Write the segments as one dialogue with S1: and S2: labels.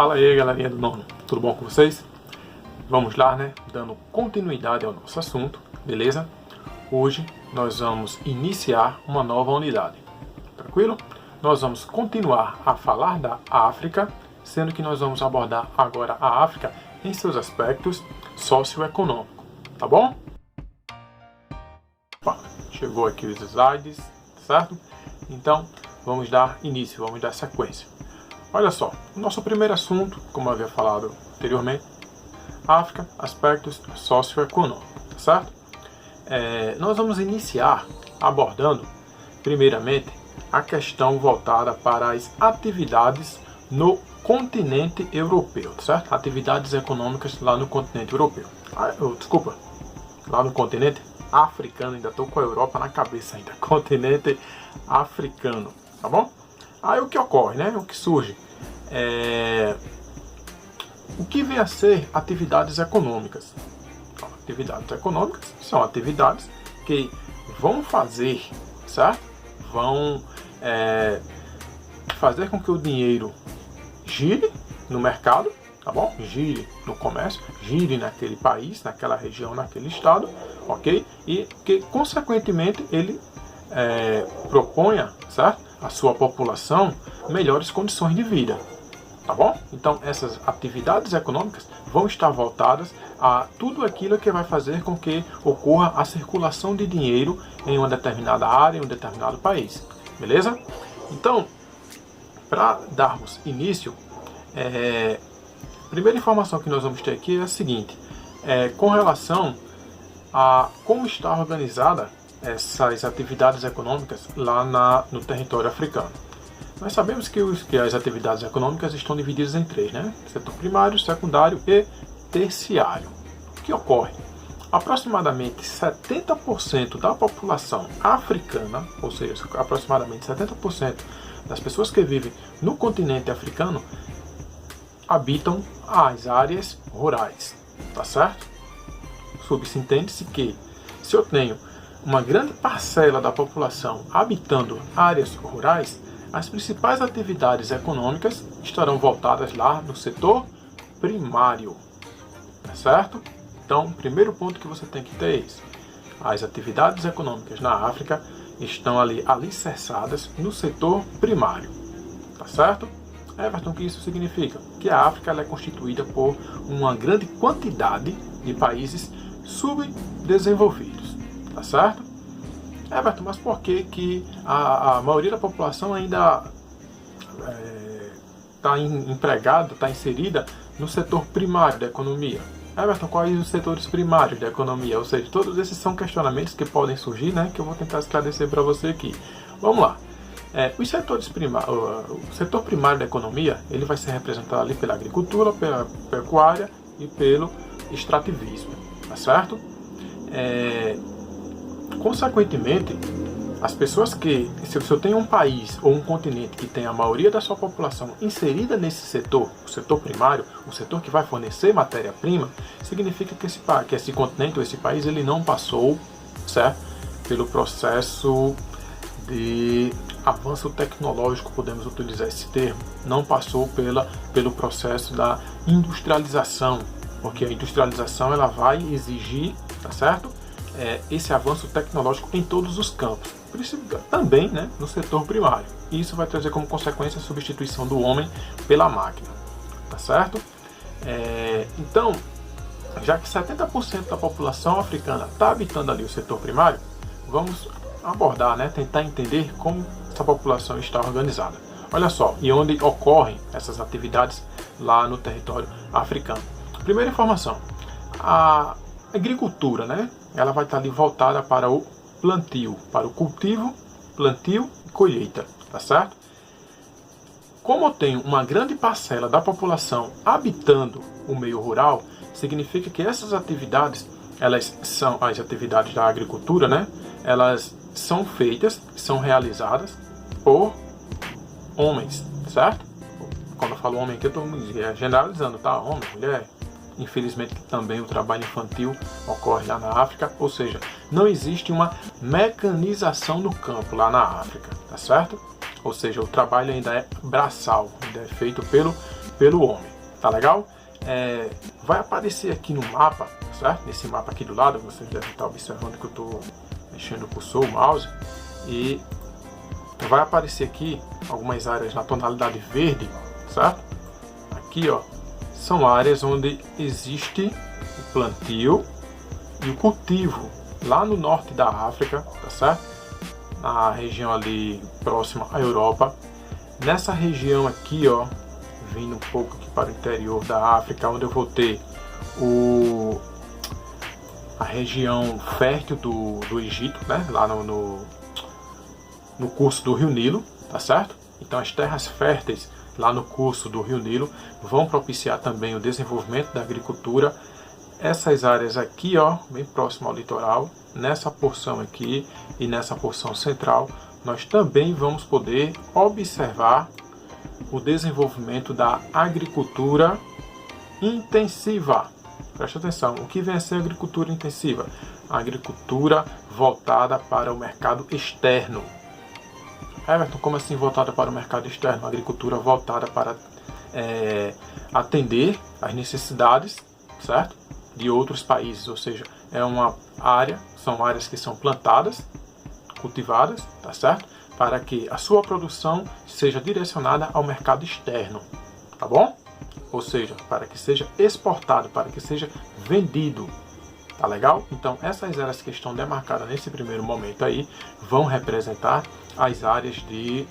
S1: Fala aí, galerinha do nono, tudo bom com vocês? Vamos lá, né? Dando continuidade ao nosso assunto, beleza? Hoje nós vamos iniciar uma nova unidade, tranquilo? Nós vamos continuar a falar da África, sendo que nós vamos abordar agora a África em seus aspectos socioeconômicos, tá bom? Chegou aqui os slides, certo? Então, vamos dar início, vamos dar sequência. Olha só, o nosso primeiro assunto, como eu havia falado anteriormente, África, aspectos socioeconômicos, certo? Nós vamos iniciar abordando, primeiramente, a questão voltada para as atividades no continente europeu, certo? Atividades econômicas lá no continente europeu. Lá no continente africano, ainda estou com a Europa na cabeça ainda, continente africano, tá bom? Aí o que ocorre, né? O que surge? O que vem a ser atividades econômicas? Atividades econômicas são atividades que vão fazer, certo? Vão fazer com que o dinheiro gire no mercado, tá bom? Gire no comércio, gire naquele país, naquela região, naquele estado, ok? E que, consequentemente, ele proponha, certo? A sua população melhores condições de vida, tá bom? Então essas atividades econômicas vão estar voltadas a tudo aquilo que vai fazer com que ocorra a circulação de dinheiro em uma determinada área, em um determinado país, beleza? Então, para darmos início, a primeira informação que nós vamos ter aqui é a seguinte, com relação a como está organizada essas atividades econômicas lá no território africano. Nós sabemos que as atividades econômicas estão divididas em três, né? Setor primário, secundário e terciário. O que ocorre? Aproximadamente 70% da população africana, ou seja, aproximadamente 70% das pessoas que vivem no continente africano habitam as áreas rurais, tá certo? Subentende-se que se eu tenho uma grande parcela da população habitando áreas rurais, as principais atividades econômicas estarão voltadas lá no setor primário, tá certo? Então, o primeiro ponto que você tem que ter é isso. As atividades econômicas na África estão ali alicerçadas no setor primário, tá certo? Everton, o que isso significa? Que a África ela é constituída por uma grande quantidade de países subdesenvolvidos, tá certo? Everton, mas por que a maioria da população ainda está empregada, está inserida no setor primário da economia? Everton, quais os setores primários da economia? Ou seja, todos esses são questionamentos que podem surgir, né, que eu vou tentar esclarecer para você aqui. Vamos lá. O setor primário da economia ele vai ser representado ali pela agricultura, pela pecuária e pelo extrativismo, tá certo? Consequentemente, as pessoas se eu tenho um país ou um continente que tem a maioria da sua população inserida nesse setor, o setor primário, o setor que vai fornecer matéria-prima, significa que esse continente ou esse país ele não passou, certo? Pelo processo de avanço tecnológico, podemos utilizar esse termo, não passou pelo processo da industrialização, porque a industrialização ela vai exigir, tá certo? Esse avanço tecnológico em todos os campos, também, né, no setor primário. E isso vai trazer como consequência a substituição do homem pela máquina, tá certo? Então, já que 70% da população africana está habitando ali o setor primário, vamos abordar, né, tentar entender como essa população está organizada. Olha só, e onde ocorrem essas atividades lá no território africano. Primeira informação, a agricultura, né, ela vai estar ali voltada para o plantio, para o cultivo, plantio e colheita, tá certo? Como eu tenho uma grande parcela da população habitando o meio rural, significa que essas atividades, elas são as atividades da agricultura, né? Elas são feitas, são realizadas por homens, certo? Quando eu falo homem aqui, eu estou generalizando, tá? Homem, mulher. Infelizmente também o trabalho infantil ocorre lá na África, ou seja, não existe uma mecanização no campo lá na África, tá certo? Ou seja, o trabalho ainda é braçal, ainda é feito pelo homem. Tá legal? Vai aparecer aqui no mapa, certo? Nesse mapa aqui do lado, vocês devem estar observando que eu estou mexendo o cursor, o mouse, e vai aparecer aqui algumas áreas na tonalidade verde, certo? Aqui, ó, são áreas onde existe o plantio e o cultivo, lá no norte da África, tá certo? Na região ali próxima à Europa. Nessa região aqui, ó, vindo um pouco aqui para o interior da África, onde eu vou ter a região fértil do Egito, né? Lá no curso do Rio Nilo, tá certo? Então as terras férteis lá no curso do Rio Nilo vão propiciar também o desenvolvimento da agricultura. Essas áreas aqui, ó, bem próximo ao litoral, nessa porção aqui e nessa porção central, nós também vamos poder observar o desenvolvimento da agricultura intensiva. Preste atenção, o que vem a ser agricultura intensiva? A agricultura voltada para o mercado externo. Everton, como assim voltada para o mercado externo? A agricultura voltada para atender às necessidades, certo? De outros países, ou seja, são áreas que são plantadas, cultivadas, tá certo? Para que a sua produção seja direcionada ao mercado externo, tá bom? Ou seja, para que seja exportado, para que seja vendido, tá legal? Então, essas áreas que estão demarcadas nesse primeiro momento aí vão representar as áreas de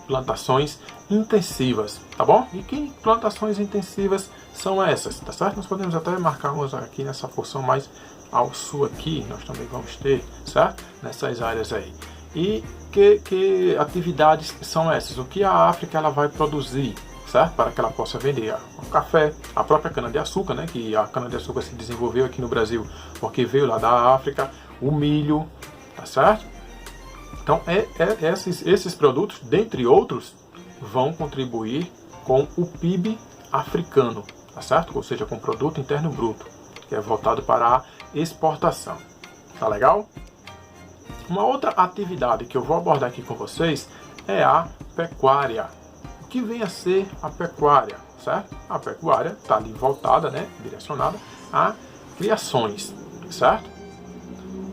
S1: plantações intensivas, tá bom? E que plantações intensivas são essas, tá certo? Nós podemos até marcar umas aqui nessa porção mais ao sul aqui, nós também vamos ter, certo? Nessas áreas aí. E que atividades são essas? O que a África ela vai produzir, certo? Para que ela possa vender o café, a própria cana-de-açúcar, né? Que a cana-de-açúcar se desenvolveu aqui no Brasil porque veio lá da África, o milho, tá certo? Então, esses produtos, dentre outros, vão contribuir com o PIB africano, tá certo? Ou seja, com o Produto Interno Bruto, que é voltado para a exportação. Tá legal? Uma outra atividade que eu vou abordar aqui com vocês é a pecuária. O que vem a ser a pecuária, certo? A pecuária está ali voltada, né, direcionada a criações, certo?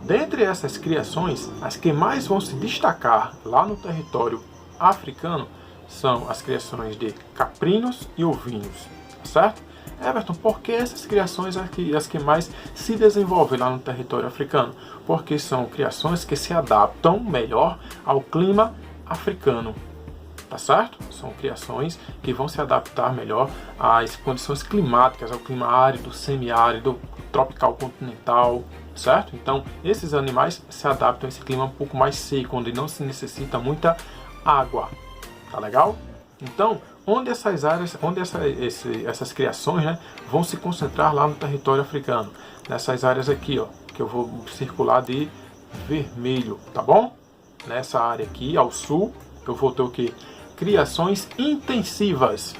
S1: Dentre essas criações, as que mais vão se destacar lá no território africano são as criações de caprinos e ovinos, certo? Everton, por que essas criações aqui, as que mais se desenvolvem lá no território africano? Porque são criações que se adaptam melhor ao clima africano, tá certo? São criações que vão se adaptar melhor às condições climáticas, ao clima árido, semiárido, tropical continental, certo? Então, esses animais se adaptam a esse clima um pouco mais seco, onde não se necessita muita água, tá legal? Então, onde essas áreas, essas criações, né, vão se concentrar lá no território africano? Nessas áreas aqui, ó, que eu vou circular de vermelho, tá bom? Nessa área aqui, ao sul, eu vou ter o que? Criações intensivas.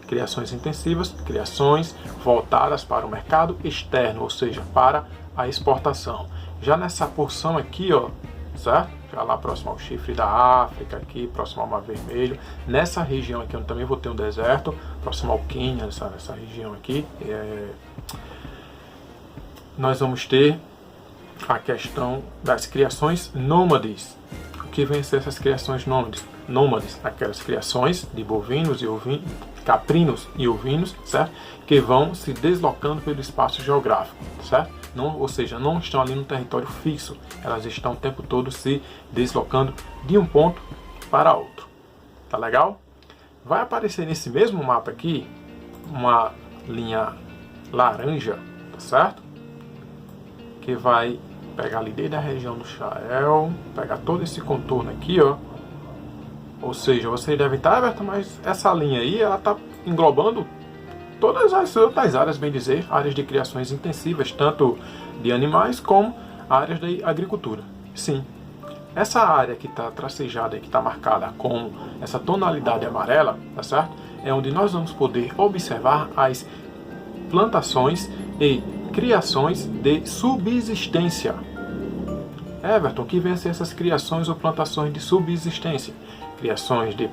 S1: Criações intensivas, criações voltadas para o mercado externo, ou seja, para a exportação. Já nessa porção aqui, ó, certo? Já lá próximo ao chifre da África, aqui próximo ao Mar Vermelho, nessa região aqui, onde também vou ter um deserto, próximo ao Quênia, nessa região aqui, nós vamos ter a questão das criações nômades. O que vem a ser essas criações nômades? Aquelas criações de bovinos e caprinos e ovinos, certo? Que vão se deslocando pelo espaço geográfico, certo? Ou seja, não estão ali no território fixo, elas estão o tempo todo se deslocando de um ponto para outro. Tá legal? Vai aparecer nesse mesmo mapa aqui uma linha laranja, tá certo? Que vai pegar ali desde a região do Sahel, pegar todo esse contorno aqui, ó. Ou seja, vocês devem estar aberto, mas essa linha aí, ela está englobando todas as outras áreas, bem dizer, áreas de criações intensivas, tanto de animais como áreas de agricultura. Sim, essa área que está tracejada, que está marcada com essa tonalidade amarela, tá certo? É onde nós vamos poder observar as plantações e criações de subsistência. Everton, que vem a ser essas criações ou plantações de subsistência? Criações de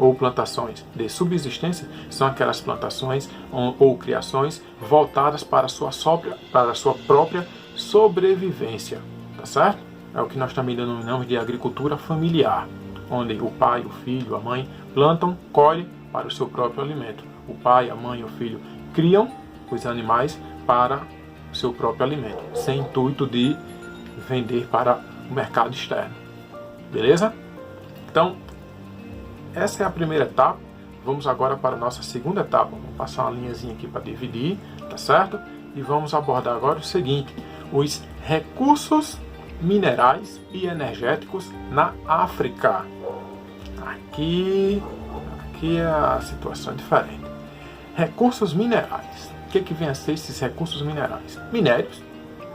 S1: ou plantações de subsistência são aquelas plantações ou criações voltadas para a sua própria sobrevivência, tá certo? É o que nós também denominamos de agricultura familiar, onde o pai, o filho, a mãe plantam, colhem para o seu próprio alimento. O pai, a mãe e o filho criam os animais para o seu próprio alimento, sem intuito de vender para o mercado externo. Beleza? Então, essa é a primeira etapa. Vamos agora para a nossa segunda etapa. Vamos passar uma linhazinha aqui para dividir, tá certo? E vamos abordar agora o seguinte: os recursos minerais e energéticos na África. Aqui é a situação diferente. Recursos minerais. O que vem a ser esses recursos minerais? Minérios,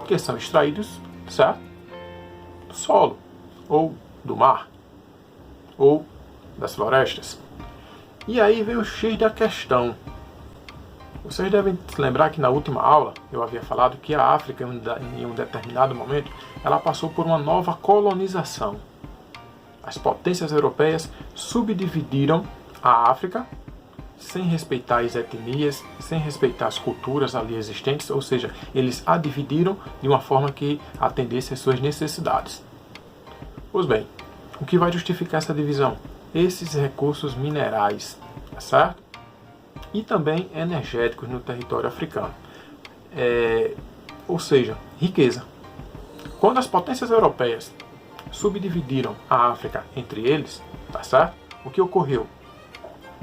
S1: que são extraídos, certo? Do solo, ou do mar, ou das florestas. E aí vem o X da questão. Vocês devem se lembrar que na última aula eu havia falado que a África, em um determinado momento, ela passou por uma nova colonização. As potências europeias subdividiram a África sem respeitar as etnias, sem respeitar as culturas ali existentes, ou seja, eles a dividiram de uma forma que atendesse às suas necessidades. Pois bem, o que vai justificar essa divisão? Esses recursos minerais, tá certo? E também energéticos no território africano. Ou seja, riqueza. Quando as potências europeias subdividiram a África entre eles, tá certo? O que ocorreu?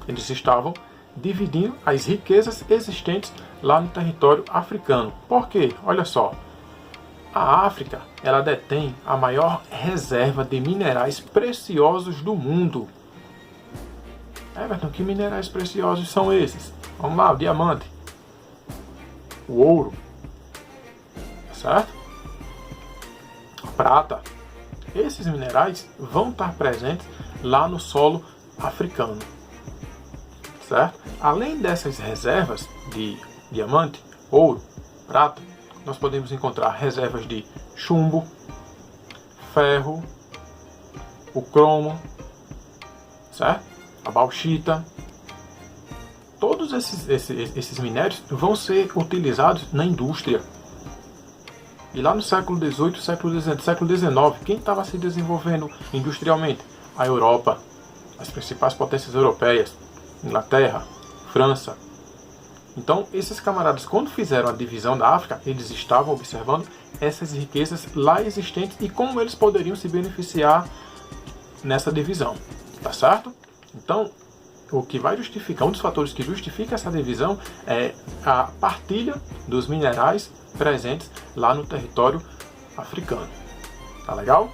S1: Eles estavam dividindo as riquezas existentes lá no território africano. Por quê? Olha só. A África, ela detém a maior reserva de minerais preciosos do mundo. Everton, que minerais preciosos são esses? Vamos lá, o diamante, o ouro, certo? A prata. Esses minerais vão estar presentes lá no solo africano, certo? Além dessas reservas de diamante, ouro, prata, nós podemos encontrar reservas de chumbo, ferro, o cromo, certo? A bauxita. Todos esses minérios vão ser utilizados na indústria. E lá no século XVIII, século XIX, quem estava se desenvolvendo industrialmente? A Europa, as principais potências europeias, Inglaterra, França. Então, esses camaradas, quando fizeram a divisão da África, eles estavam observando essas riquezas lá existentes e como eles poderiam se beneficiar nessa divisão, tá certo? Então, o que vai justificar, um dos fatores que justifica essa divisão é a partilha dos minerais presentes lá no território africano. Tá legal?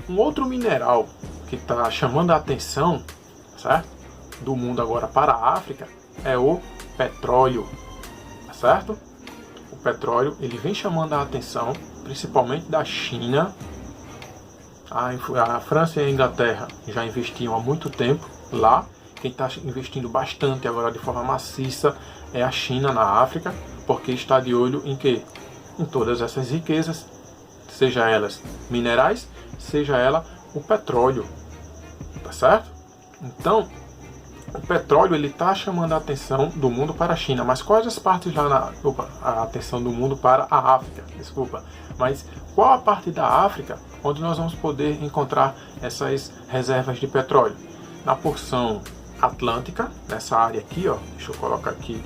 S1: Um outro mineral que está chamando a atenção, certo, do mundo agora para a África é o petróleo, tá certo? O petróleo, ele vem chamando a atenção principalmente da China. A França e a Inglaterra já investiam há muito tempo lá. Quem está investindo bastante agora de forma maciça é a China na África, porque está de olho em quê? Em todas essas riquezas, seja elas minerais, seja ela o petróleo, tá certo? Então, o petróleo ele está chamando a atenção do mundo para a China, mas quais as partes lá a atenção do mundo para a África? Desculpa, mas qual a parte da África onde nós vamos poder encontrar essas reservas de petróleo? Na porção atlântica, nessa área aqui, ó, deixa eu colocar aqui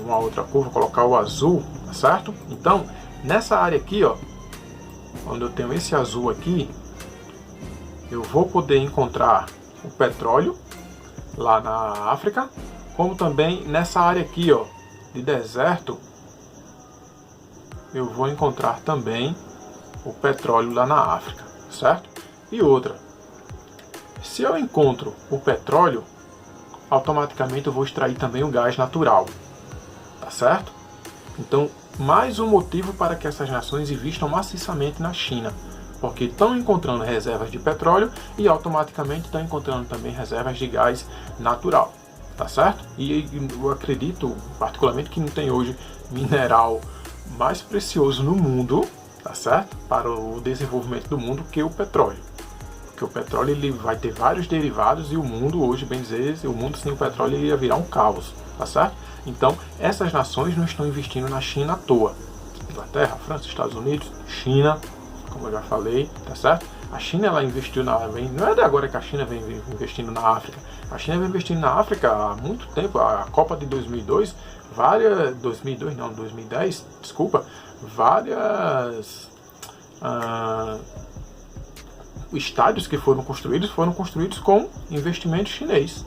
S1: uma outra cor, vou colocar o azul, tá certo? Então, nessa área aqui, ó, onde eu tenho esse azul aqui, eu vou poder encontrar o petróleo lá na África, como também nessa área aqui, ó, de deserto, eu vou encontrar também o petróleo lá na África, certo? E outra, se eu encontro o petróleo, automaticamente eu vou extrair também o gás natural, tá certo? Então, mais um motivo para que essas nações investam maciçamente na China, porque estão encontrando reservas de petróleo e automaticamente estão encontrando também reservas de gás natural, tá certo? E eu acredito particularmente que não tem hoje mineral mais precioso no mundo, tá certo? Para o desenvolvimento do mundo que o petróleo. Porque o petróleo ele vai ter vários derivados e o mundo hoje, bem dizer, o mundo sem o petróleo ele ia virar um caos, tá certo? Então, essas nações não estão investindo na China à toa. Inglaterra, França, Estados Unidos, China, como eu já falei, tá certo? A China ela investiu não é de agora que a China vem investindo na África. A China vem investindo na África há muito tempo. A Copa de 2010, desculpa, várias estádios que foram construídos com investimento chinês,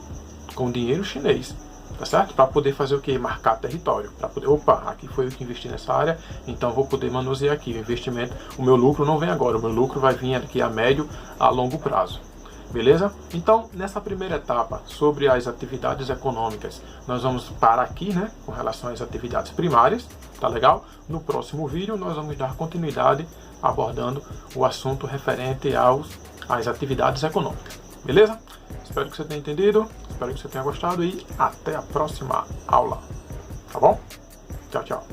S1: com dinheiro chinês. Tá certo? Para poder fazer o que? Marcar território. Para poder, aqui foi eu que investi nessa área, então vou poder manusear aqui o investimento. O meu lucro não vem agora, o meu lucro vai vir aqui a médio, a longo prazo. Beleza? Então, nessa primeira etapa sobre as atividades econômicas, nós vamos parar aqui, né, com relação às atividades primárias, tá legal? No próximo vídeo nós vamos dar continuidade abordando o assunto referente às atividades econômicas. Beleza? Espero que você tenha entendido, espero que você tenha gostado e até a próxima aula. Tá bom? Tchau, tchau.